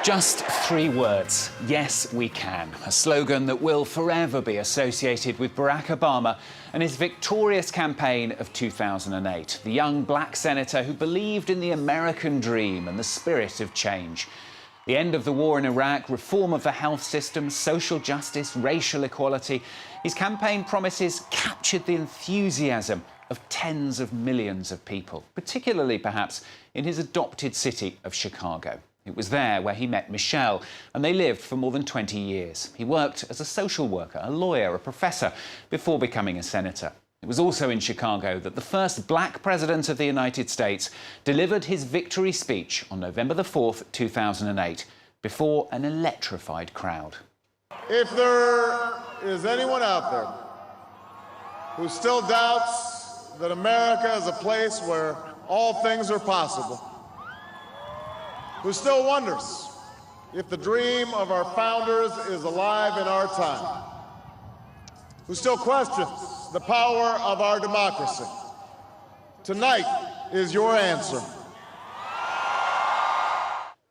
Just 3 words, yes we can, a slogan that will forever be associated with Barack Obama and his victorious campaign of 2008, the young black senator who believed in the American dream and the spirit of change. The end of the war in Iraq, reform of the health system, social justice, racial equality. His campaign promises captured the enthusiasm of tens of millions of people, particularly perhaps in his adopted city of Chicago. It was there where he met Michelle, and they lived for more than 20 years. He worked as a social worker, a lawyer, a professor, before becoming a senator. It was also in Chicago that the first black president of the United States delivered his victory speech on November the 4th, 2008, before an electrified crowd. If there is anyone out there who still doubts that America is a place where all things are possible, who still wonders if the dream of our founders is alive in our time, who still questions the power of our democracy, tonight is your answer.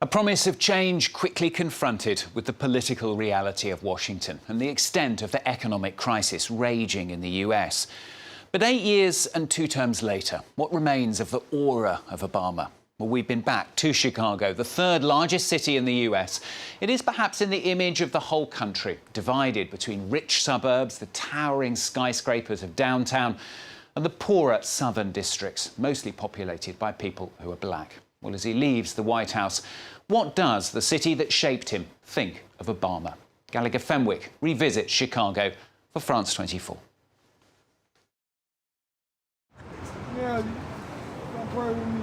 A promise of change quickly confronted with the political reality of Washington and the extent of the economic crisis raging in the US. But 8 years and 2 terms later, what remains of the aura of Obama? Well, we've been back to Chicago, the 3rd largest city in the US. It is perhaps in the image of the whole country, divided between rich suburbs, the towering skyscrapers of downtown, and the poorer southern districts, mostly populated by people who are black. Well, as he leaves the White House, what does the city that shaped him think of Obama? Gallagher Fenwick revisits Chicago for France 24. Yeah, don't pray with me.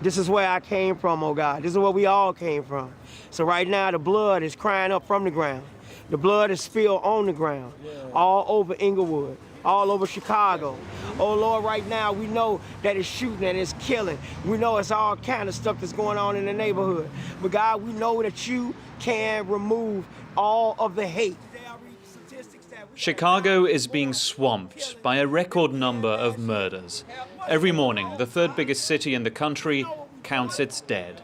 This is where I came from, oh God. This is where we all came from. So right now, the blood is crying up from the ground. The blood is spilled on the ground, all over Inglewood, all over Chicago. Oh Lord, right now, we know that it's shooting and it's killing. We know it's all kind of stuff that's going on in the neighborhood. But God, we know that you can remove all of the hate. Chicago is being swamped by a record number of murders. Every morning, the 3rd biggest city in the country counts its dead.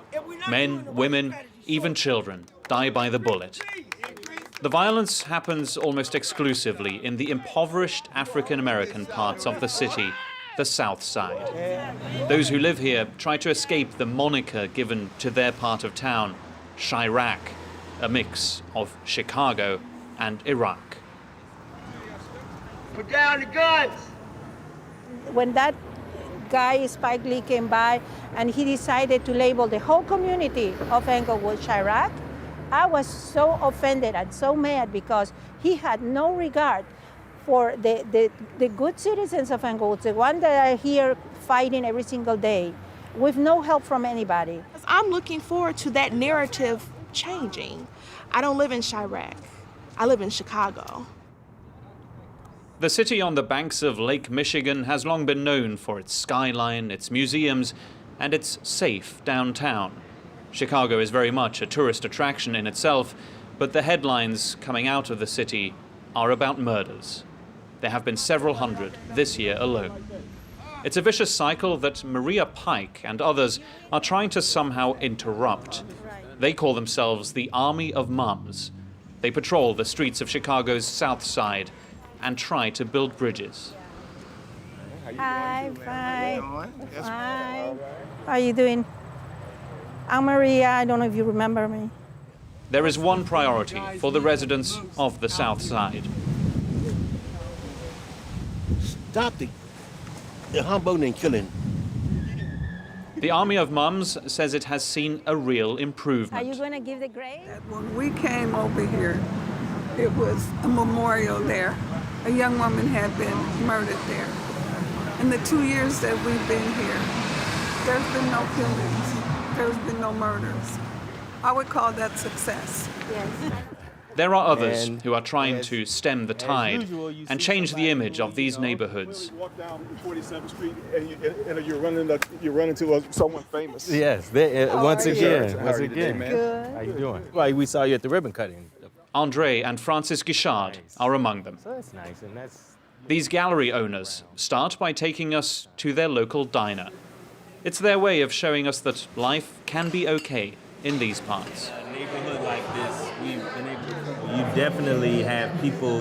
Men, women, even children die by the bullet. The violence happens almost exclusively in the impoverished African-American parts of the city, the South Side. Those who live here try to escape the moniker given to their part of town, Chirac, a mix of Chicago and Iraq. Put down the guns! When that guy, Spike Lee, came by and he decided to label the whole community of Englewood Chirac, I was so offended and so mad because he had no regard for the good citizens of Englewood, the ones that are here fighting every single day with no help from anybody. I'm looking forward to that narrative changing. I don't live in Chirac. I live in Chicago. The city on the banks of Lake Michigan has long been known for its skyline, its museums, and its safe downtown. Chicago is very much a tourist attraction in itself, but the headlines coming out of the city are about murders. There have been several hundred this year alone. It's a vicious cycle that Maria Pike and others are trying to somehow interrupt. They call themselves the Army of Mums. They patrol the streets of Chicago's South Side and try to build bridges. Hi, fine. Hi. How are you doing? I'm Maria. I don't know if you remember me. There is one priority for the residents of the South Side. Stop the humbug and killing. The Army of Mums says it has seen a real improvement. Are you going to give the grade? When we came over here, it was a memorial there. A young woman had been murdered there. In the 2 years that we've been here, there's been no killings. There's been no murders. I would call that success. Yes. There are others who are trying to stem the tide and change the image of these neighborhoods. You walk down 47th Street and you run into someone famous. Yes, once again. Good. How you doing? Well, we saw you at the ribbon cutting. Andre and Francis Guichard are among them. So that's nice, and that's... These gallery owners start by taking us to their local diner. It's their way of showing us that life can be okay in these parts. A neighborhood like this, you definitely have people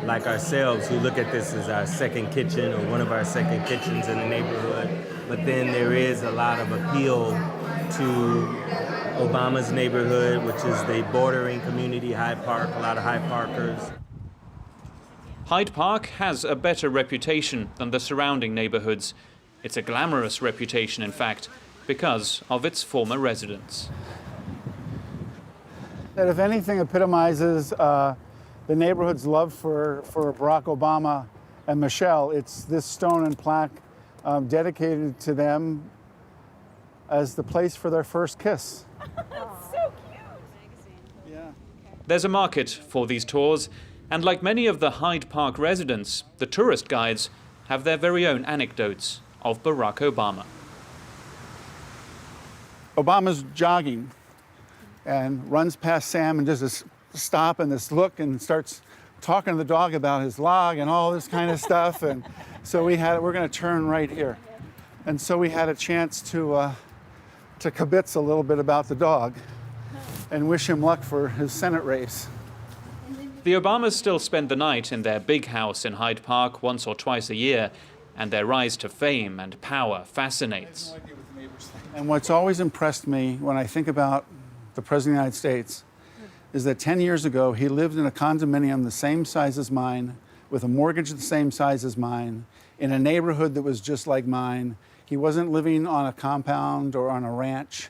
like ourselves who look at this as our second kitchen or one of our second kitchens in the neighborhood. But then there is a lot of appeal to Obama's neighborhood, which is the bordering community, Hyde Park, a lot of Hyde Parkers. Hyde Park has a better reputation than the surrounding neighborhoods. It's a glamorous reputation, in fact, because of its former residents. That, if anything, epitomizes the neighborhood's love for Barack Obama and Michelle. It's this stone and plaque dedicated to them as the place for their first kiss. That's so cute. Yeah. There's a market for these tours, and like many of the Hyde Park residents, the tourist guides have their very own anecdotes of Barack Obama. Obama's jogging and runs past Sam and does this stop and this look and starts talking to the dog about his log and all this kind of stuff. And so we're going to turn right here. And so we had a chance to kibitz a little bit about the dog and wish him luck for his Senate race. The Obamas still spend the night in their big house in Hyde Park once or twice a year, and their rise to fame and power fascinates. And what's always impressed me when I think about the President of the United States is that 10 years ago, he lived in a condominium the same size as mine, with a mortgage the same size as mine, in a neighborhood that was just like mine. He wasn't living on a compound or on a ranch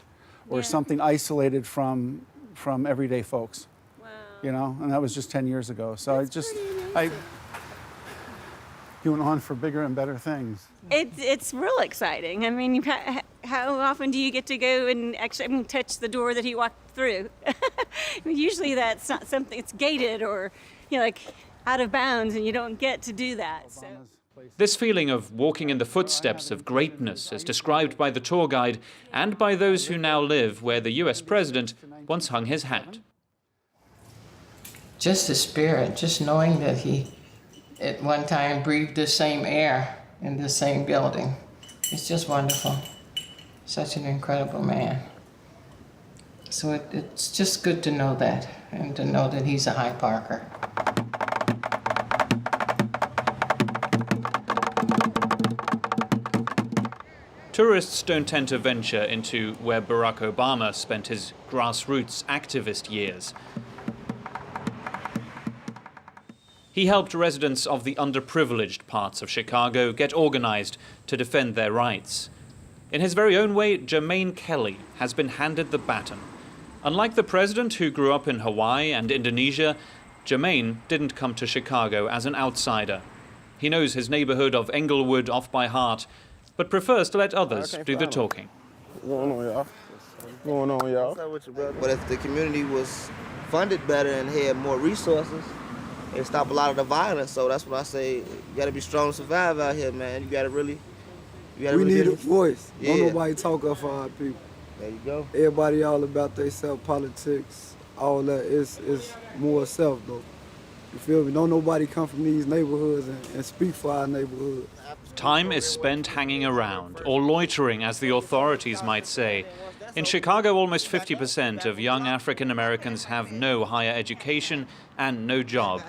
or something isolated from everyday folks. Wow. You know, and that was just 10 years ago. So he went on for bigger and better things. It's real exciting. I mean, how often do you get to go and actually touch the door that he walked through? Usually that's not something, it's gated or, like out of bounds, and you don't get to do that. So. This feeling of walking in the footsteps of greatness is described by the tour guide and by those who now live where the US president once hung his hat. Just the spirit, just knowing that he at one time breathed the same air in the same building. It's just wonderful. Such an incredible man. So it's just good to know that, and to know that he's a Hyde Parker. Tourists don't tend to venture into where Barack Obama spent his grassroots activist years. He helped residents of the underprivileged parts of Chicago get organized to defend their rights. In his very own way, Jermaine Kelly has been handed the baton. Unlike the president who grew up in Hawaii and Indonesia, Jermaine didn't come to Chicago as an outsider. He knows his neighborhood of Englewood off by heart, but prefers to let others do the talking. What's going on, y'all? What's going on, y'all? What's up with you, brother? But if the community was funded better and had more resources, it'd stop a lot of the violence. So that's what I say. You gotta be strong to survive out here, man. You gotta really. We need a voice. Yeah. Don't nobody talk up for our people. There you go. Everybody all about themselves, politics, all that. It's more self though. You feel me? Don't nobody come from these neighborhoods and speak for our neighborhood. Time is spent hanging around, or loitering, as the authorities might say. In Chicago, almost 50% of young African Americans have no higher education and no job.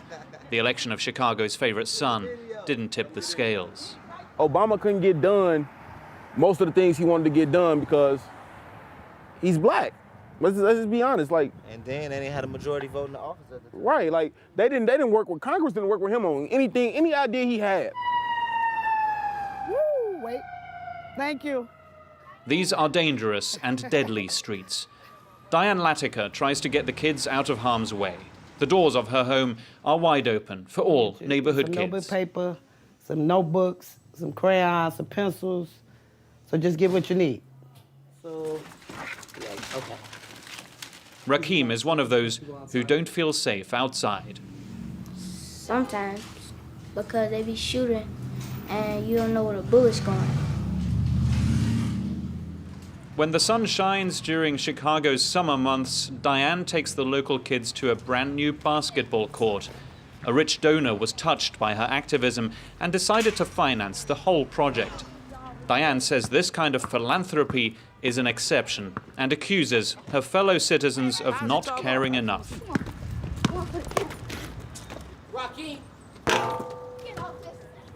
The election of Chicago's favorite son didn't tip the scales. Obama couldn't get done most of the things he wanted to get done because he's black. Let's just be honest. Like, and then they didn't have a majority vote in the office at the time. Right. Like they didn't work with Congress. Didn't work with him on anything, any idea he had. Woo! Wait. Thank you. These are dangerous and deadly streets. Diane Latiker tries to get the kids out of harm's way. The doors of her home are wide open for all neighborhood some kids. Notebook paper, some notebooks, some crayons, some pencils. So just get what you need. So, okay. Rakim is one of those who don't feel safe outside. Sometimes, because they be shooting and you don't know where the bullet's going. When the sun shines during Chicago's summer months, Diane takes the local kids to a brand new basketball court. A rich donor was touched by her activism and decided to finance the whole project. Diane says this kind of philanthropy is an exception and accuses her fellow citizens of not caring enough.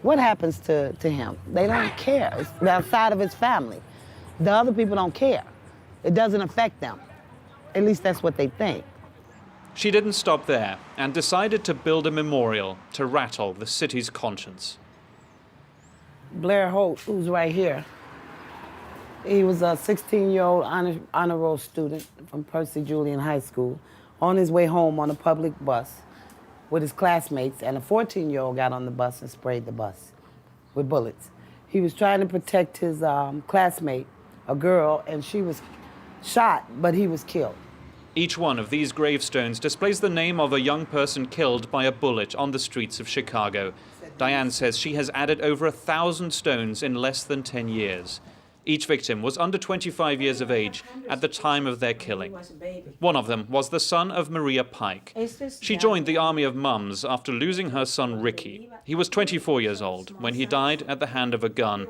What happens to him? They don't care. It's outside of his family. The other people don't care. It doesn't affect them. At least that's what they think. She didn't stop there and decided to build a memorial to rattle the city's conscience. Blair Holt, who's right here, he was a 16-year-old honor roll student from Percy Julian High School on his way home on a public bus with his classmates, and a 14-year-old got on the bus and sprayed the bus with bullets. He was trying to protect his classmate, a girl, and she was shot, but he was killed. Each one of these gravestones displays the name of a young person killed by a bullet on the streets of Chicago. Diane says she has added over 1,000 stones in less than 10 years. Each victim was under 25 years of age at the time of their killing. One of them was the son of Maria Pike. She joined the Army of Mums after losing her son Ricky. He was 24 years old when he died at the hand of a gun.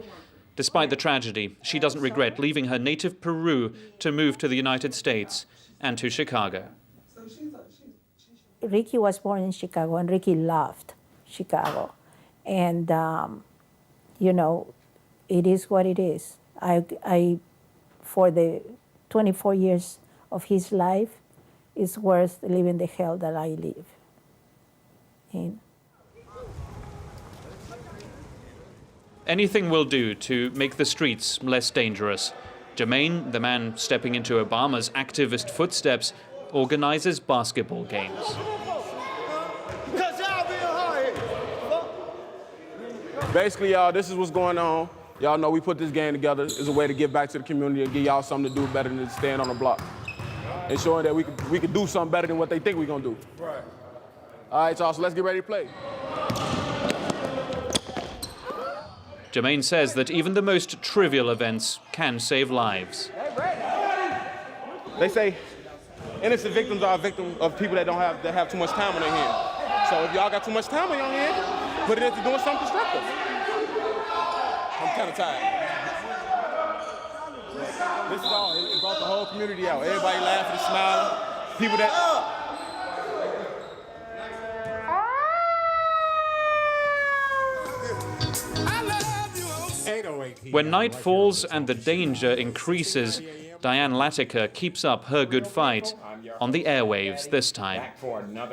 Despite the tragedy, she doesn't regret leaving her native Peru to move to the United States and to Chicago. Ricky was born in Chicago, and Ricky loved Chicago. And, you know, it is what it is. I, for the 24 years of his life, it's worth living the hell that I live in. Anything will do to make the streets less dangerous. Jermaine, the man stepping into Obama's activist footsteps, organizes basketball games. Basically, y'all, this is what's going on. Y'all know we put this game together as a way to give back to the community and give y'all something to do better than to stand on the block. And showing that we could do something better than what they think we're gonna do. Right. All right, y'all, so let's get ready to play. Jermaine says that even the most trivial events can save lives. They say innocent victims are a victim of people that have too much time on their hands. So if y'all got too much time on your hands, put it into doing something constructive. I'm kind of tired. This is all. It brought the whole community out. Everybody laughing, smiling. People that. When night falls and the danger increases, Diane Latiker keeps up her good fight, on the airwaves this time.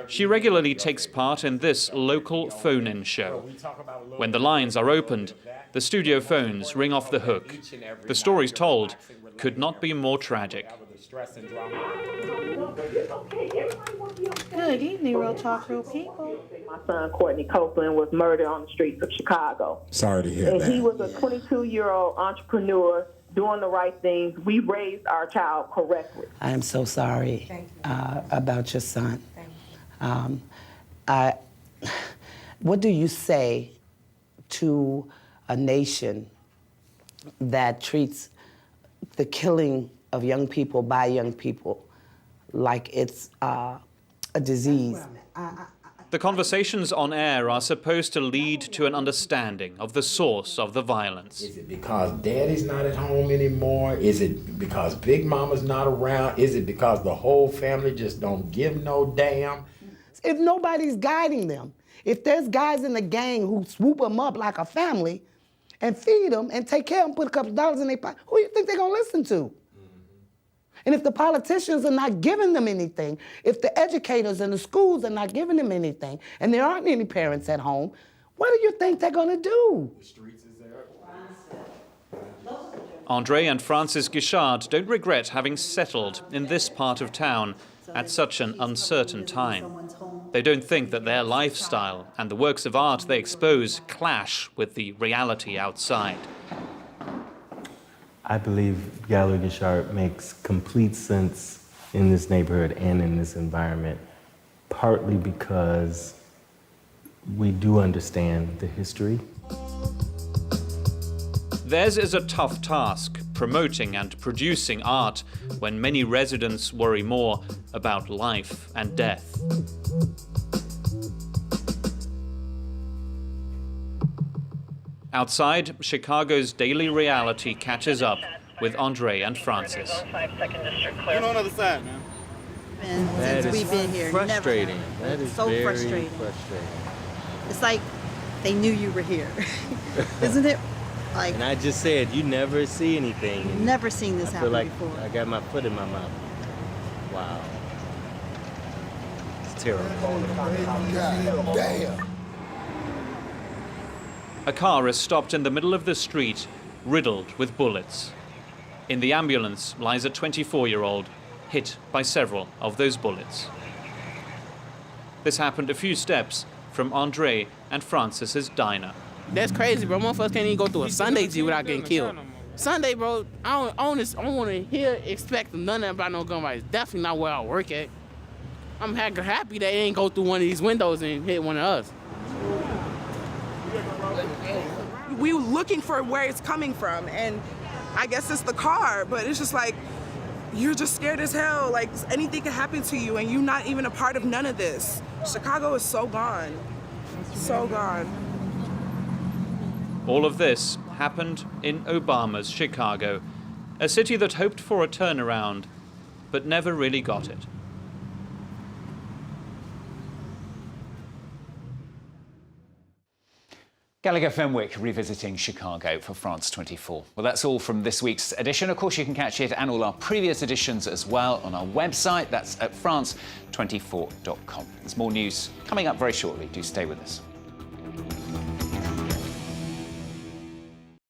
She regularly takes part in this local phone-in show. When the lines are opened, the studio phones ring off the hook. The stories told could not be more tragic. Good evening, Real Talk, Real People. My son, Courtney Copeland, was murdered on the streets of Chicago. Sorry to hear that. And he was a 22-year-old entrepreneur doing the right things. We raised our child correctly. I am so sorry about your son. What do you say to a nation that treats the killing of young people by young people like it's a disease? The conversations on air are supposed to lead to an understanding of the source of the violence. Is it because daddy's not at home anymore? Is it because Big Mama's not around? Is it because the whole family just don't give no damn? If nobody's guiding them, if there's guys in the gang who swoop them up like a family and feed them and take care of them, put a couple dollars in their pocket, who do you think they're gonna listen to? And if the politicians are not giving them anything, if the educators and the schools are not giving them anything, and there aren't any parents at home, what do you think they're gonna do? The streets is there. Andre and Francis Guichard don't regret having settled in this part of town at such an uncertain time. They don't think that their lifestyle and the works of art they expose clash with the reality outside. I believe Gallery Guichard makes complete sense in this neighborhood and in this environment, partly because we do understand the history. Theirs is a tough task, promoting and producing art when many residents worry more about life and death. Outside, Chicago's daily reality catches up with Andre and Francis. You're on the other side, man. Since we've been here. Frustrating. Never. That is so very frustrating. It's like they knew you were here, isn't it? Like, and I just said, you never see anything. Never seen this I happen feel like before. I got my foot in my mouth. Wow. It's terrible. Damn. A car is stopped in the middle of the street, riddled with bullets. In the ambulance lies a 24-year-old, hit by several of those bullets. This happened a few steps from Andre and Francis's diner. That's crazy, bro. Motherfuckers can't even go through a Sunday G without getting killed. Sunday, bro, I don't want to hear, expect nothing about no gun rights. Definitely not where I work at. I'm happy that it ain't go through one of these windows and hit one of us. We were looking for where it's coming from, and I guess it's the car, but it's just like, you're just scared as hell. Like, anything can happen to you, and you're not even a part of none of this. Chicago is so gone. So gone. All of this happened in Obama's Chicago, a city that hoped for a turnaround, but never really got it. Gallagher Fenwick revisiting Chicago for France 24. Well, that's all from this week's edition. Of course, you can catch it and all our previous editions as well on our website. That's at france24.com. There's more news coming up very shortly. Do stay with us.